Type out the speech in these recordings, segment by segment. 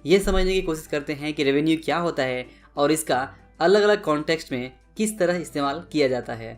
ये समझने की कोशिश करते हैं कि रेवेन्यू क्या होता है और इसका अलग अलग कॉन्टेक्स्ट में किस तरह इस्तेमाल किया जाता है।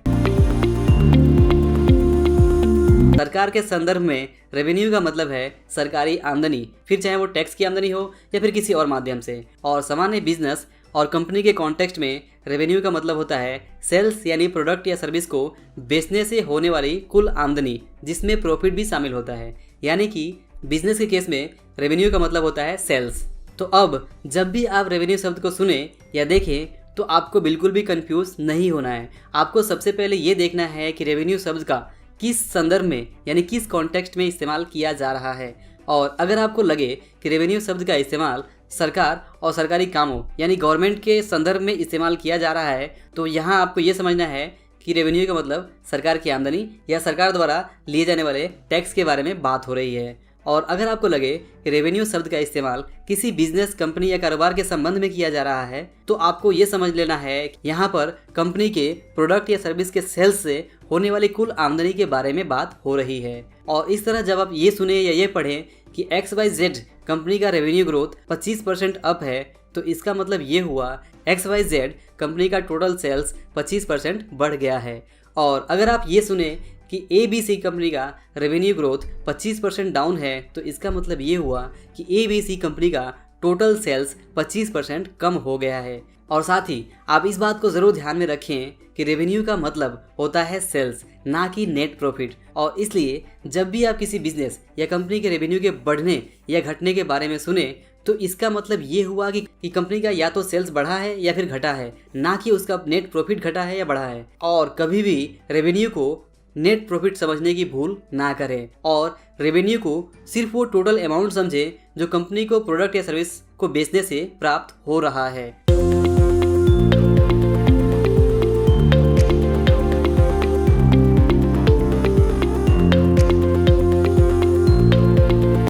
सरकार के संदर्भ में रेवेन्यू का मतलब है सरकारी आमदनी, फिर चाहे वो टैक्स की आमदनी हो या फिर किसी और माध्यम से। और सामान्य बिजनेस और कंपनी के कॉन्टेक्स्ट में रेवेन्यू का मतलब होता है सेल्स यानी प्रोडक्ट या सर्विस को बेचने से होने वाली कुल आमदनी, जिसमें प्रॉफिट भी शामिल होता है। यानी कि बिजनेस के केस में रेवेन्यू का मतलब होता है सेल्स। तो अब जब भी आप रेवेन्यू शब्द को सुने या देखें तो आपको बिल्कुल भी कंफ्यूज नहीं होना है। आपको सबसे पहले ये देखना है कि रेवेन्यू शब्द का किस संदर्भ में यानी किस कॉन्टेक्स्ट में इस्तेमाल किया जा रहा है। और अगर आपको लगे कि रेवेन्यू शब्द का इस्तेमाल सरकार और सरकारी कामों यानी गवर्नमेंट के संदर्भ में इस्तेमाल किया जा रहा है, तो यहाँ आपको ये समझना है कि रेवेन्यू का मतलब सरकार की आमदनी या सरकार द्वारा लिए जाने वाले टैक्स के बारे में बात हो रही है। और अगर आपको लगे कि रेवेन्यू शब्द का इस्तेमाल किसी बिजनेस, कंपनी या कारोबार के संबंध में किया जा रहा है, तो आपको ये समझ लेना है कि यहाँ पर कंपनी के प्रोडक्ट या सर्विस के सेल्स से होने वाली कुल आमदनी के बारे में बात हो रही है। और इस तरह जब आप ये सुने या ये पढ़ें कि XYZ कंपनी का रेवेन्यू ग्रोथ 25% अप है, तो इसका मतलब ये हुआ XYZ कंपनी का टोटल सेल्स 25% बढ़ गया है। और अगर आप ये सुने कि ABC कंपनी का रेवेन्यू ग्रोथ 25% डाउन है, तो इसका मतलब ये हुआ कि ABC कंपनी का टोटल सेल्स 25% कम हो गया है। और साथ ही आप इस बात को ज़रूर ध्यान में रखें कि रेवेन्यू का मतलब होता है सेल्स, ना कि नेट प्रॉफिट। और इसलिए जब भी आप किसी बिजनेस या कंपनी के रेवेन्यू के बढ़ने या घटने के बारे में सुने, तो इसका मतलब ये हुआ कि कंपनी का या तो सेल्स बढ़ा है या फिर घटा है, ना कि उसका नेट प्रॉफिट घटा है या बढ़ा है। और कभी भी रेवेन्यू को नेट प्रॉफिट समझने की भूल ना करें और रेवेन्यू को सिर्फ वो टोटल अमाउंट समझें जो कंपनी को प्रोडक्ट या सर्विस को बेचने से प्राप्त हो रहा है।